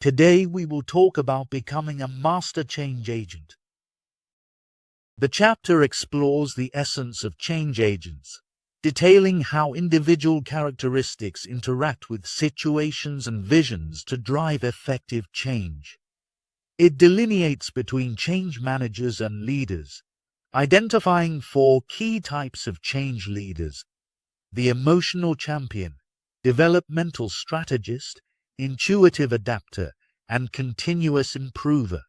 Today we will talk about becoming a master change agent. The chapter explores the essence of change agents, detailing how individual characteristics interact with situations and visions to drive effective change. It delineates between change managers and leaders, identifying 4 key types of change leaders: the emotional champion, developmental strategist, intuitive adapter, and continuous improver.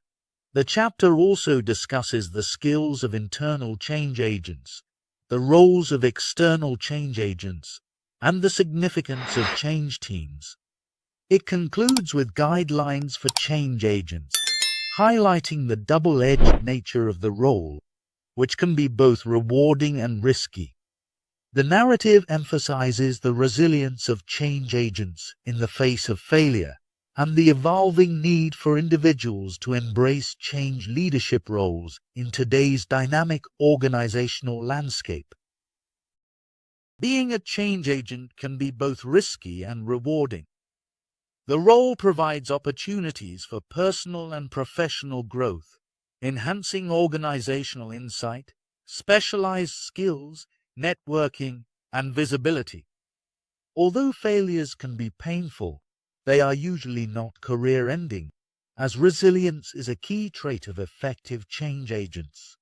The chapter also discusses the skills of internal change agents, the roles of external change agents, and the significance of change teams. It concludes with guidelines for change agents, highlighting the double-edged nature of the role, which can be both rewarding and risky. The narrative emphasizes the resilience of change agents in the face of failure and the evolving need for individuals to embrace change leadership roles in today's dynamic organizational landscape. Being a change agent can be both risky and rewarding. The role provides opportunities for personal and professional growth, enhancing organizational insight, specialized skills, networking, and visibility. Although failures can be painful, they are usually not career-ending, as resilience is a key trait of effective change agents.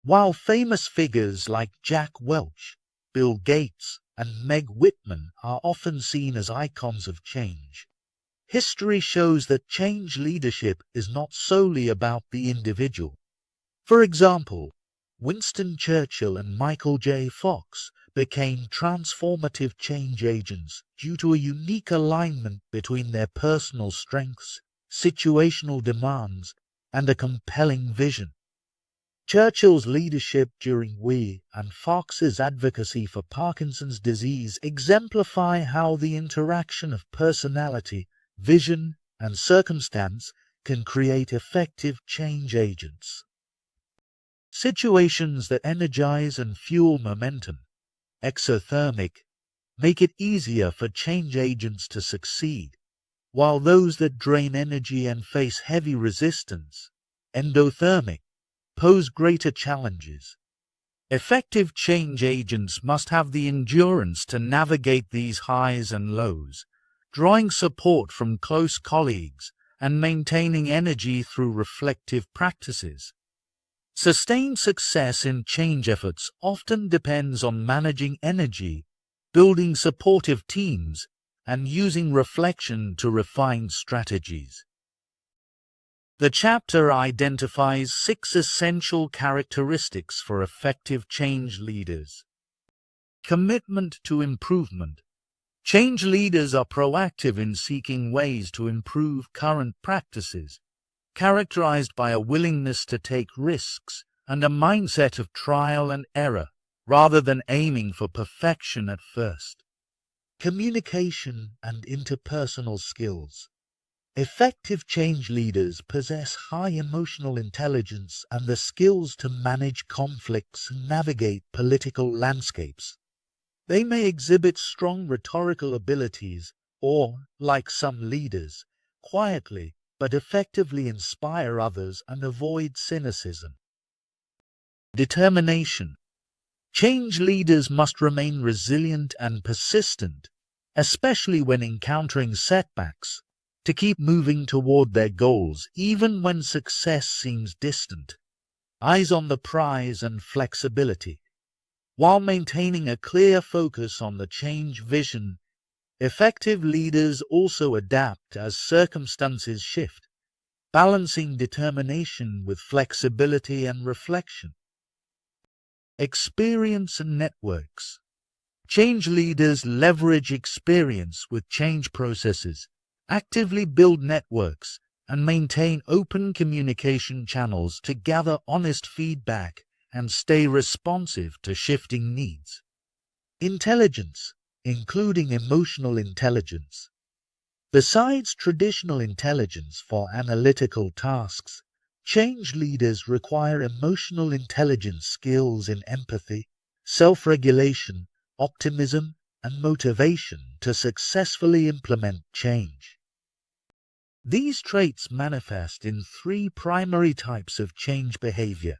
While famous figures like Jack Welch, Bill Gates, and Meg Whitman are often seen as icons of change, history shows that change leadership is not solely about the individual. For example, Winston Churchill and Michael J. Fox became transformative change agents due to a unique alignment between their personal strengths, situational demands, and a compelling vision. Churchill's leadership during WE and Fox's advocacy for Parkinson's disease exemplify how the interaction of personality, vision, and circumstance can create effective change agents. Situations that energize and fuel momentum, exothermic, make it easier for change agents to succeed, while those that drain energy and face heavy resistance, endothermic, pose greater challenges. Effective change agents must have the endurance to navigate these highs and lows, drawing support from close colleagues and maintaining energy through reflective practices. Sustained success in change efforts often depends on managing energy, building supportive teams, and using reflection to refine strategies. The chapter identifies 6 essential characteristics for effective change leaders. Commitment to improvement. Change leaders are proactive in seeking ways to improve current practices, characterized by a willingness to take risks and a mindset of trial and error, rather than aiming for perfection at first. Communication and interpersonal skills. Effective change leaders possess high emotional intelligence and the skills to manage conflicts and navigate political landscapes. They may exhibit strong rhetorical abilities or, like some leaders, quietly but effectively inspire others and avoid cynicism. Determination. Change leaders must remain resilient and persistent, especially when encountering setbacks, to keep moving toward their goals even when success seems distant. Eyes on the prize and flexibility. While maintaining a clear focus on the change vision, effective leaders also adapt as circumstances shift, balancing determination with flexibility and reflection. Experience and networks. Change leaders leverage experience with change processes, actively build networks, and maintain open communication channels to gather honest feedback and stay responsive to shifting needs. Intelligence, including emotional intelligence. Besides traditional intelligence for analytical tasks, change leaders require emotional intelligence skills in empathy, self-regulation, optimism, and motivation to successfully implement change. These traits manifest in three primary types of change behavior: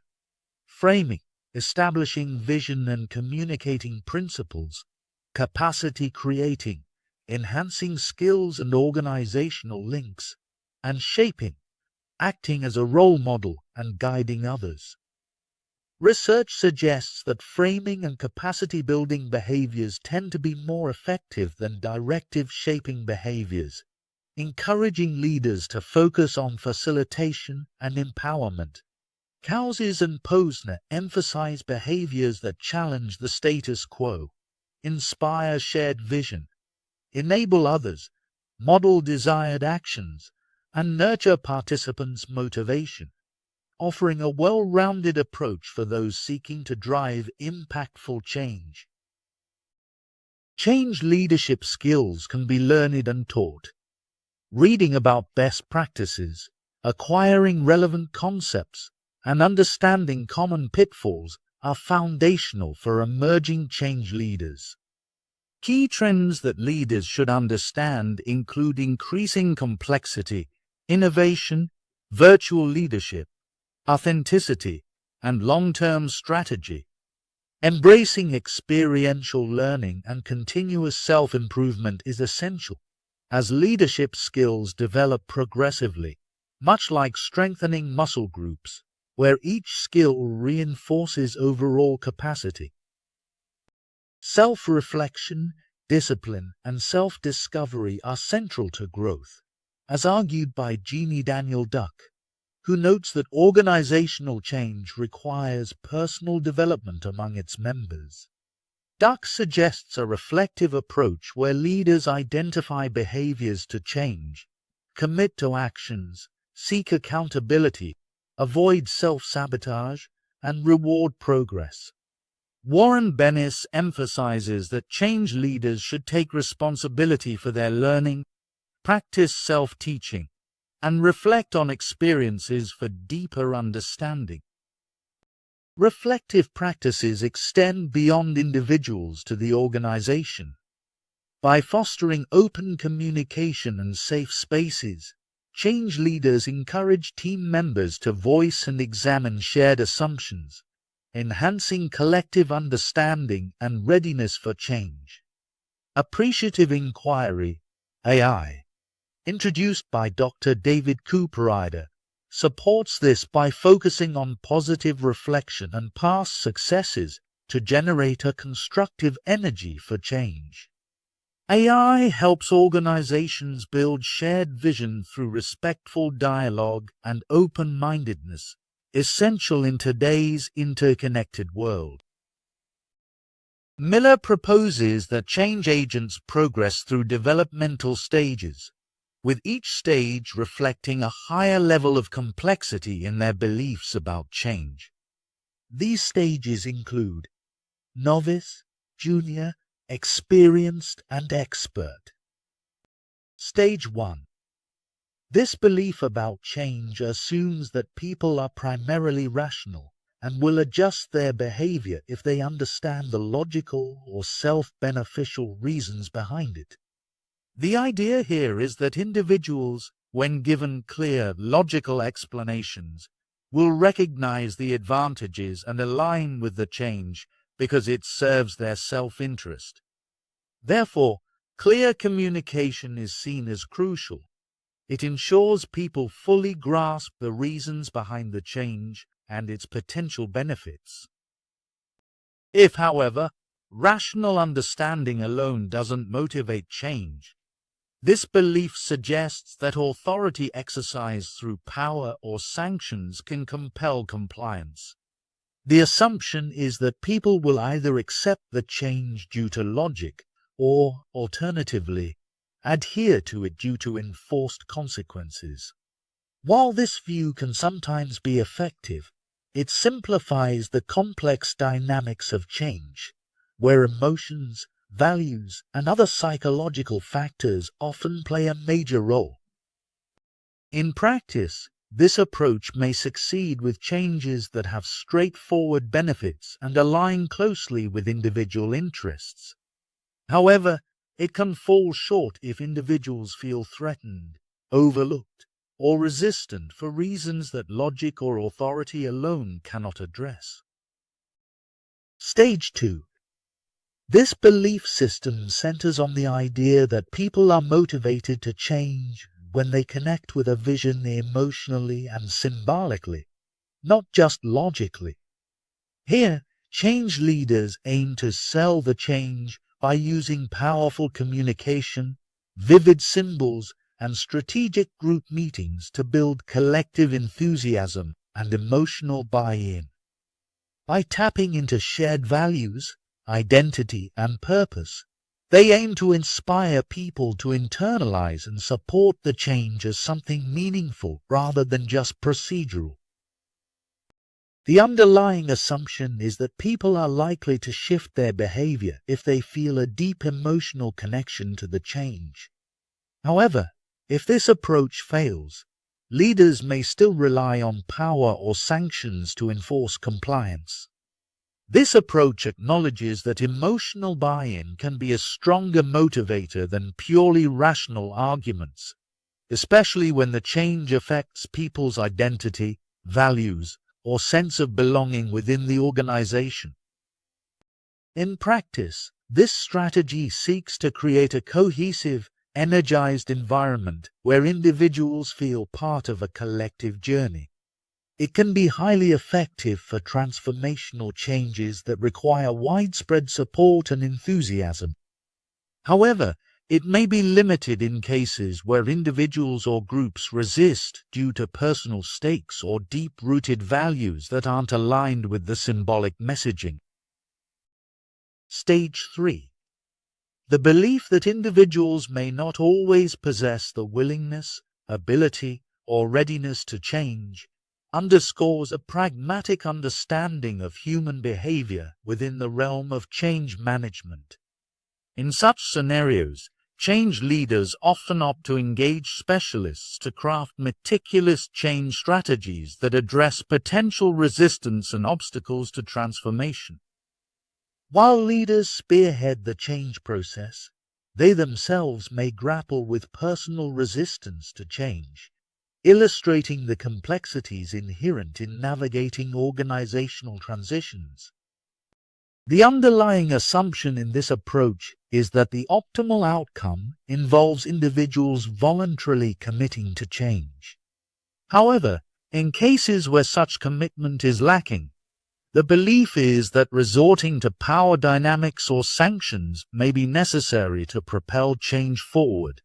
framing, establishing vision and communicating principles; capacity creating, enhancing skills and organizational links; and shaping, acting as a role model and guiding others. Research suggests that framing and capacity-building behaviors tend to be more effective than directive-shaping behaviors, encouraging leaders to focus on facilitation and empowerment. Cowles and Posner emphasize behaviors that challenge the status quo, inspire shared vision, enable others, model desired actions, and nurture participants' motivation, offering a well-rounded approach for those seeking to drive impactful change. Change leadership skills can be learned and taught. Reading about best practices, acquiring relevant concepts, and understanding common pitfalls are foundational for emerging change leaders. Key trends that leaders should understand include increasing complexity, innovation, virtual leadership, authenticity, and long-term strategy. Embracing experiential learning and continuous self-improvement is essential, as leadership skills develop progressively, much like strengthening muscle groups, where each skill reinforces overall capacity. Self-reflection, discipline, and self-discovery are central to growth, as argued by Jeannie Daniel Duck, who notes that organizational change requires personal development among its members. Duck suggests a reflective approach where leaders identify behaviors to change, commit to actions, seek accountability, avoid self-sabotage, and reward progress. Warren Bennis emphasizes that change leaders should take responsibility for their learning, practice self-teaching, and reflect on experiences for deeper understanding. Reflective practices extend beyond individuals to the organization. By fostering open communication and safe spaces, change leaders encourage team members to voice and examine shared assumptions, enhancing collective understanding and readiness for change. Appreciative inquiry, AI, introduced by Dr. David Cooperrider, supports this by focusing on positive reflection and past successes to generate a constructive energy for change. AI helps organizations build shared vision through respectful dialogue and open-mindedness, essential in today's interconnected world. Miller proposes that change agents progress through developmental stages, with each stage reflecting a higher level of complexity in their beliefs about change. These stages include novice, junior, experienced, and expert. Stage 1. This belief about change assumes that people are primarily rational and will adjust their behavior if they understand the logical or self-beneficial reasons behind it. The idea here is that individuals, when given clear, logical explanations, will recognize the advantages and align with the change because it serves their self-interest. Therefore, clear communication is seen as crucial. It ensures people fully grasp the reasons behind the change and its potential benefits. If, however, rational understanding alone doesn't motivate change, this belief suggests that authority exercised through power or sanctions can compel compliance. The assumption is that people will either accept the change due to logic or, alternatively, adhere to it due to enforced consequences. While this view can sometimes be effective, it simplifies the complex dynamics of change, where emotions, values, and other psychological factors often play a major role. In practice, this approach may succeed with changes that have straightforward benefits and align closely with individual interests. However, it can fall short if individuals feel threatened, overlooked, or resistant for reasons that logic or authority alone cannot address. Stage 2. This belief system centers on the idea that people are motivated to change when they connect with a vision emotionally and symbolically, not just logically. Here, change leaders aim to sell the change by using powerful communication, vivid symbols, and strategic group meetings to build collective enthusiasm and emotional buy-in. By tapping into shared values, identity, and purpose, they aim to inspire people to internalize and support the change as something meaningful rather than just procedural. The underlying assumption is that people are likely to shift their behavior if they feel a deep emotional connection to the change. However, if this approach fails, leaders may still rely on power or sanctions to enforce compliance. This approach acknowledges that emotional buy-in can be a stronger motivator than purely rational arguments, especially when the change affects people's identity, values, or sense of belonging within the organization. In practice, this strategy seeks to create a cohesive, energized environment where individuals feel part of a collective journey. It can be highly effective for transformational changes that require widespread support and enthusiasm. However, it may be limited in cases where individuals or groups resist due to personal stakes or deep-rooted values that aren't aligned with the symbolic messaging. Stage 3. The belief that individuals may not always possess the willingness, ability, or readiness to change underscores a pragmatic understanding of human behavior within the realm of change management. In such scenarios, change leaders often opt to engage specialists to craft meticulous change strategies that address potential resistance and obstacles to transformation. While leaders spearhead the change process, they themselves may grapple with personal resistance to change, illustrating the complexities inherent in navigating organizational transitions. The underlying assumption in this approach is that the optimal outcome involves individuals voluntarily committing to change. However, in cases where such commitment is lacking, the belief is that resorting to power dynamics or sanctions may be necessary to propel change forward,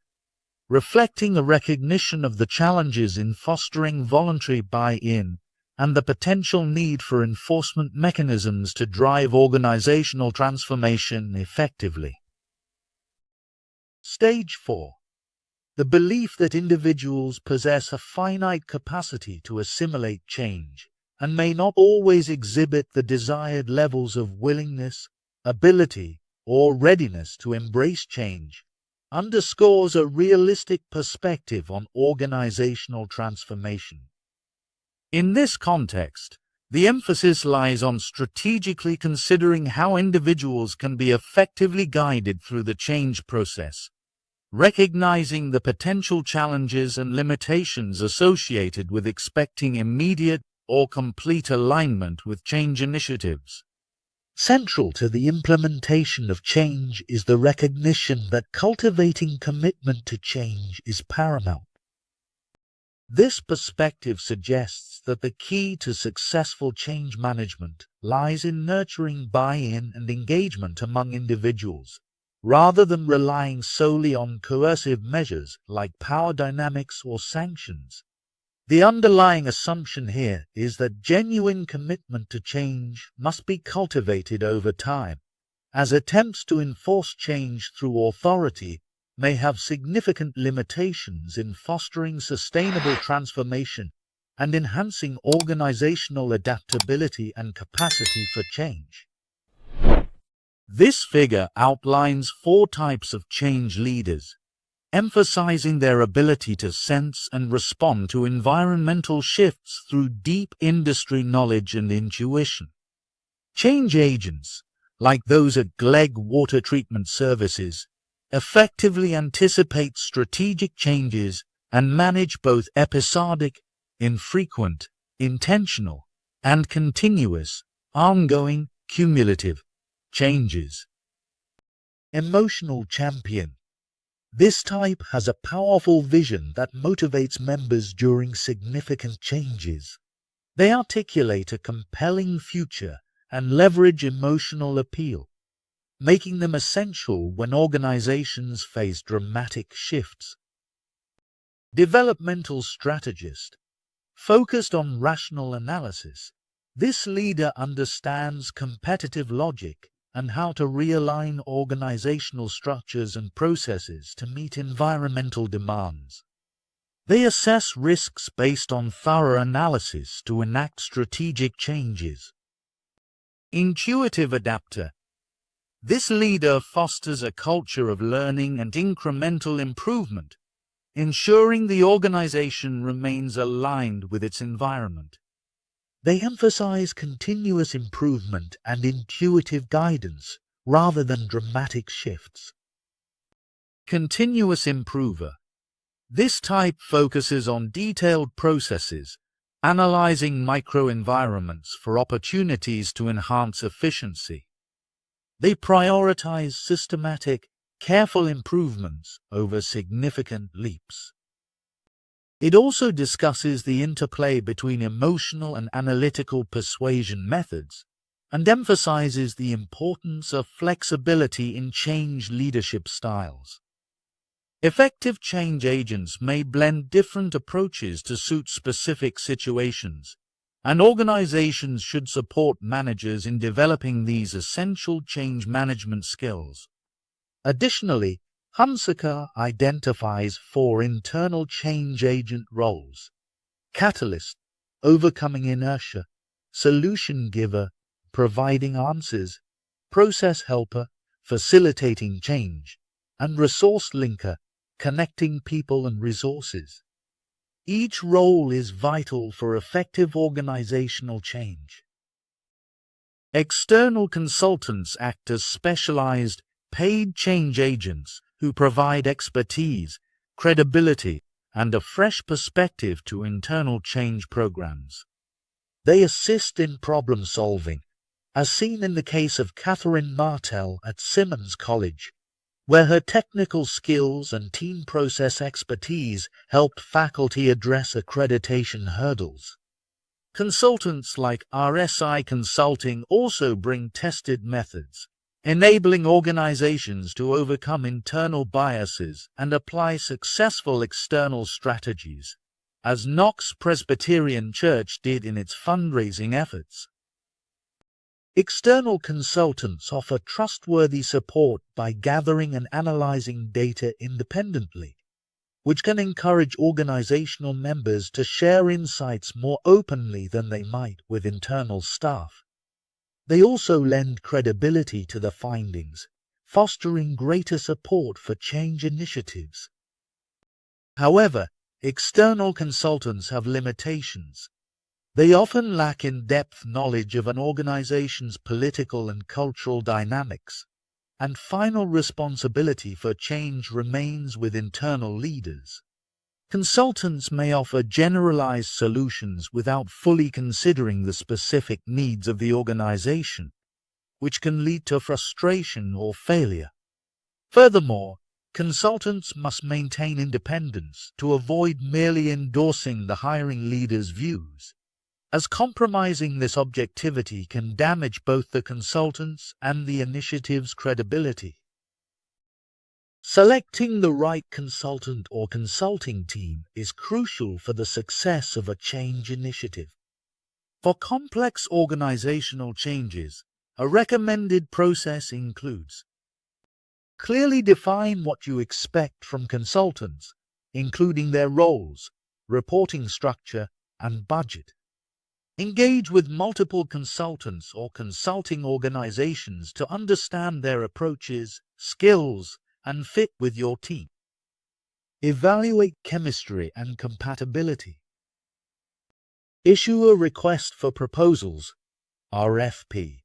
reflecting a recognition of the challenges in fostering voluntary buy-in and the potential need for enforcement mechanisms to drive organizational transformation effectively. Stage 4. The belief that individuals possess a finite capacity to assimilate change and may not always exhibit the desired levels of willingness, ability, or readiness to embrace change underscores a realistic perspective on organizational transformation. In this context, the emphasis lies on strategically considering how individuals can be effectively guided through the change process, recognizing the potential challenges and limitations associated with expecting immediate or complete alignment with change initiatives. Central to the implementation of change is the recognition that cultivating commitment to change is paramount. This perspective suggests that the key to successful change management lies in nurturing buy-in and engagement among individuals, rather than relying solely on coercive measures like power dynamics or sanctions. The underlying assumption here is that genuine commitment to change must be cultivated over time, as attempts to enforce change through authority may have significant limitations in fostering sustainable transformation and enhancing organizational adaptability and capacity for change. This figure outlines 4 types of change leaders, emphasizing their ability to sense and respond to environmental shifts through deep industry knowledge and intuition. Change agents, like those at Glegg Water Treatment Services, effectively anticipate strategic changes and manage both episodic, infrequent, intentional, and continuous, ongoing, cumulative changes. Emotional champion. This type has a powerful vision that motivates members during significant changes. They articulate a compelling future and leverage emotional appeal, making them essential when organizations face dramatic shifts. Developmental strategist. Focused on rational analysis, this leader understands competitive logic and how to realign organizational structures and processes to meet environmental demands. They assess risks based on thorough analysis to enact strategic changes. Intuitive adapter. This leader fosters a culture of learning and incremental improvement, ensuring the organization remains aligned with its environment. They emphasize continuous improvement and intuitive guidance rather than dramatic shifts. Continuous improver. This type focuses on detailed processes, analyzing microenvironments for opportunities to enhance efficiency. They prioritize systematic, careful improvements over significant leaps. It also discusses the interplay between emotional and analytical persuasion methods and emphasizes the importance of flexibility in change leadership styles. Effective change agents may blend different approaches to suit specific situations, and organizations should support managers in developing these essential change management skills. Additionally, Hunsaker identifies 4 internal change agent roles: catalyst, overcoming inertia; solution giver, providing answers; process helper, facilitating change; and resource linker, connecting people and resources. Each role is vital for effective organizational change. External consultants act as specialized, paid change agents who provide expertise, credibility, and a fresh perspective to internal change programs. They assist in problem solving, as seen in the case of Catherine Martel at Simmons College, where her technical skills and team process expertise helped faculty address accreditation hurdles. Consultants like RSI Consulting also bring tested methods, enabling organizations to overcome internal biases and apply successful external strategies, as Knox Presbyterian Church did in its fundraising efforts. External consultants offer trustworthy support by gathering and analyzing data independently, which can encourage organizational members to share insights more openly than they might with internal staff. They also lend credibility to the findings, fostering greater support for change initiatives. However, external consultants have limitations. They often lack in-depth knowledge of an organization's political and cultural dynamics, and final responsibility for change remains with internal leaders. Consultants may offer generalized solutions without fully considering the specific needs of the organization, which can lead to frustration or failure. Furthermore, consultants must maintain independence to avoid merely endorsing the hiring leader's views, as compromising this objectivity can damage both the consultant's and the initiative's credibility. Selecting the right consultant or consulting team is crucial for the success of a change initiative. For complex organizational changes, a recommended process includes: clearly define what you expect from consultants, including their roles, reporting structure, and budget. Engage with multiple consultants or consulting organizations to understand their approaches, skills, and fit with your team. Evaluate chemistry and compatibility. Issue a request for proposals, RFP,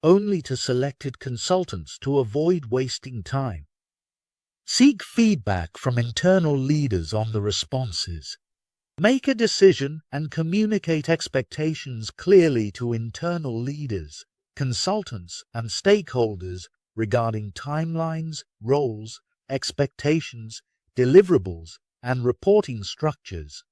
only to selected consultants to avoid wasting time. Seek feedback from internal leaders on the responses. Make a decision and communicate expectations clearly to internal leaders, consultants, and stakeholders regarding timelines, roles, expectations, deliverables, and reporting structures.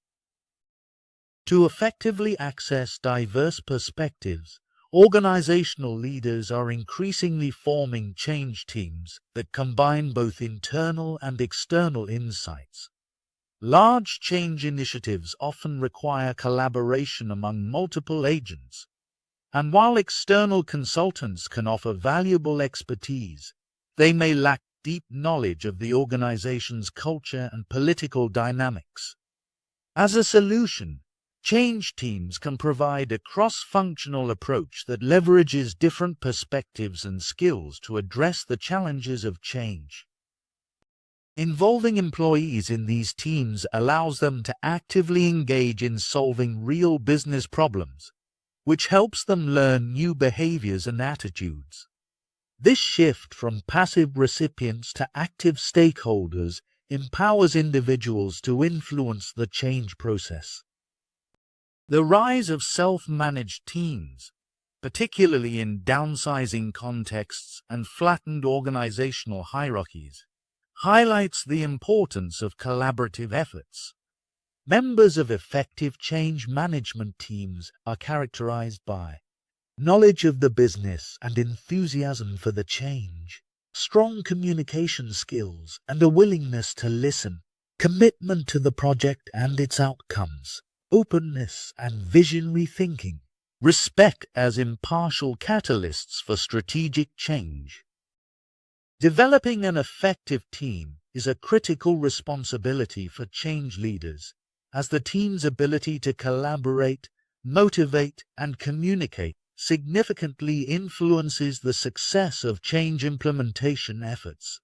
To effectively access diverse perspectives, organizational leaders are increasingly forming change teams that combine both internal and external insights. Large change initiatives often require collaboration among multiple agents, and while external consultants can offer valuable expertise, they may lack deep knowledge of the organization's culture and political dynamics. As a solution, change teams can provide a cross-functional approach that leverages different perspectives and skills to address the challenges of change. Involving employees in these teams allows them to actively engage in solving real business problems, which helps them learn new behaviors and attitudes. This shift from passive recipients to active stakeholders empowers individuals to influence the change process. The rise of self-managed teams, particularly in downsizing contexts and flattened organizational hierarchies, highlights the importance of collaborative efforts. Members of effective change management teams are characterized by knowledge of the business and enthusiasm for the change, strong communication skills and a willingness to listen, commitment to the project and its outcomes, openness and visionary thinking, respect as impartial catalysts for strategic change. Developing an effective team is a critical responsibility for change leaders, as the team's ability to collaborate, motivate, and communicate significantly influences the success of change implementation efforts.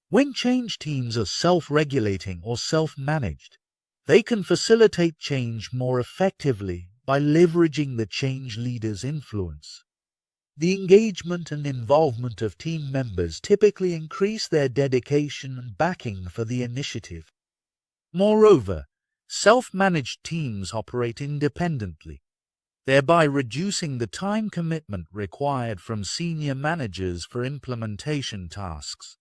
When change teams are self-regulating or self-managed, they can facilitate change more effectively by leveraging the change leader's influence. The engagement and involvement of team members typically increase their dedication and backing for the initiative. Moreover, self-managed teams operate independently, thereby reducing the time commitment required from senior managers for implementation tasks.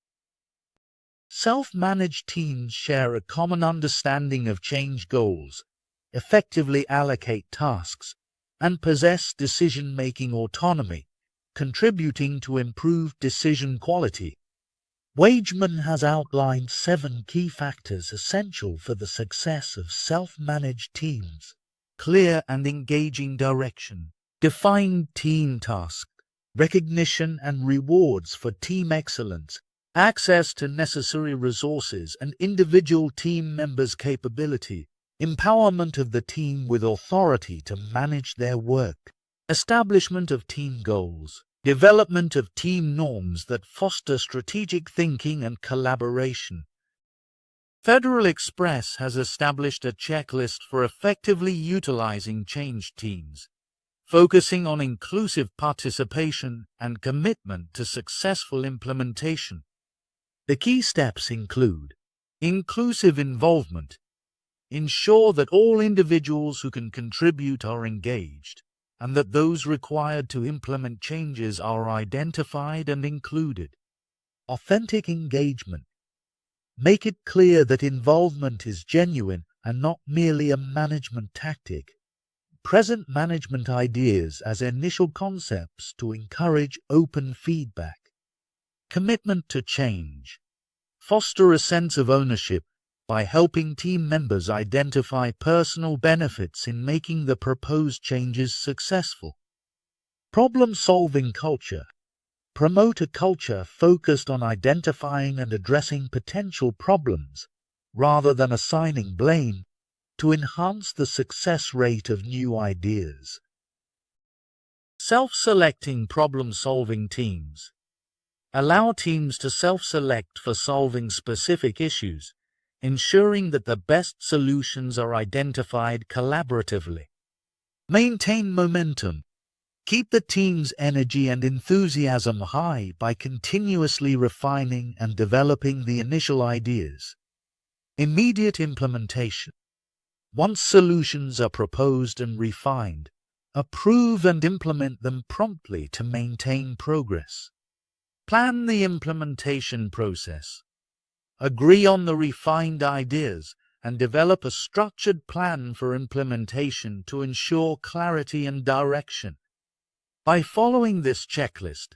Self-managed teams share a common understanding of change goals, effectively allocate tasks, and possess decision-making autonomy, contributing to improved decision quality. Wageman has outlined 7 key factors essential for the success of self-managed teams: clear and engaging direction, defined team tasks, recognition and rewards for team excellence, access to necessary resources and individual team members' capability, empowerment of the team with authority to manage their work, establishment of team goals, development of team norms that foster strategic thinking and collaboration. Federal Express has established a checklist for effectively utilizing change teams, focusing on inclusive participation and commitment to successful implementation. The key steps include inclusive involvement. Ensure that all individuals who can contribute are engaged, and that those required to implement changes are identified and included. Authentic engagement. Make it clear that involvement is genuine and not merely a management tactic. Present management ideas as initial concepts to encourage open feedback. Commitment to change. Foster a sense of ownership by helping team members identify personal benefits in making the proposed changes successful. Problem-solving culture. Promote a culture focused on identifying and addressing potential problems, rather than assigning blame, to enhance the success rate of new ideas. Self-selecting problem-solving teams. Allow teams to self-select for solving specific issues, ensuring that the best solutions are identified collaboratively. Maintain momentum. Keep the team's energy and enthusiasm high by continuously refining and developing the initial ideas. Immediate implementation. Once solutions are proposed and refined, approve and implement them promptly to maintain progress. Plan the implementation process. Agree on the refined ideas and develop a structured plan for implementation to ensure clarity and direction. By following this checklist,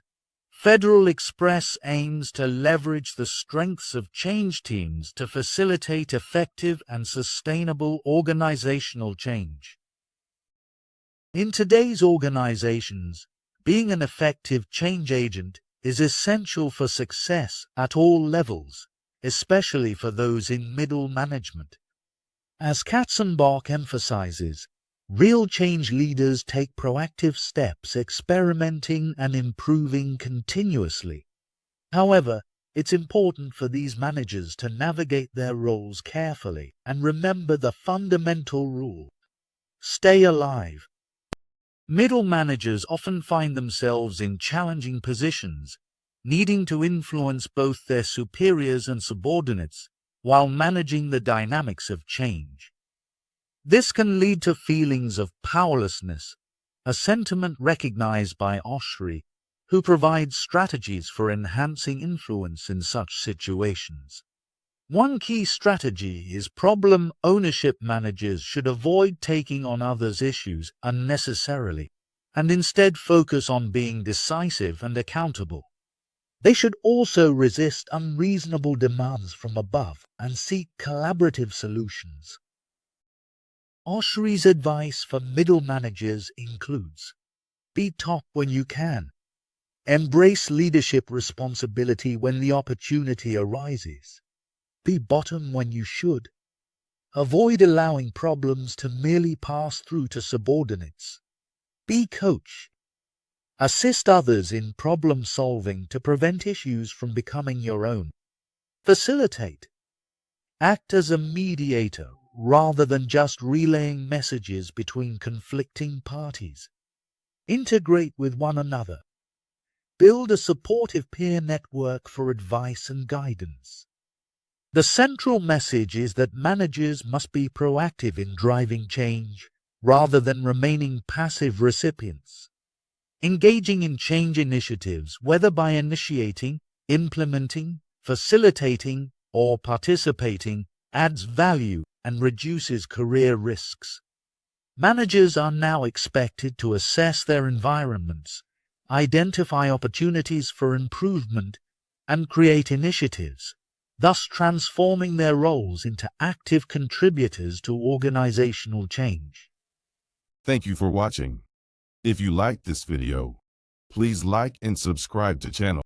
Federal Express aims to leverage the strengths of change teams to facilitate effective and sustainable organizational change. In today's organizations, being an effective change agent is essential for success at all levels, especially for those in middle management. As Katzenbach emphasizes, real change leaders take proactive steps, experimenting and improving continuously. However, it's important for these managers to navigate their roles carefully and remember the fundamental rule: stay alive. Middle managers often find themselves in challenging positions, needing to influence both their superiors and subordinates while managing the dynamics of change. This can lead to feelings of powerlessness, a sentiment recognized by Oshry, who provides strategies for enhancing influence in such situations. One key strategy is problem ownership. Managers should avoid taking on others' issues unnecessarily and instead focus on being decisive and accountable. They should also resist unreasonable demands from above and seek collaborative solutions. Oshry's advice for middle managers includes: be top when you can. Embrace leadership responsibility when the opportunity arises. Be bottom when you should. Avoid allowing problems to merely pass through to subordinates. Be coach. Assist others in problem solving to prevent issues from becoming your own. Facilitate. Act as a mediator rather than just relaying messages between conflicting parties. Integrate with one another. Build a supportive peer network for advice and guidance. The central message is that managers must be proactive in driving change rather than remaining passive recipients. Engaging in change initiatives, whether by initiating, implementing, facilitating, or participating, adds value and reduces career risks. Managers are now expected to assess their environments, identify opportunities for improvement, and create initiatives, thus transforming their roles into active contributors to organizational change. Thank you for watching. If you liked this video, please like and subscribe to channel.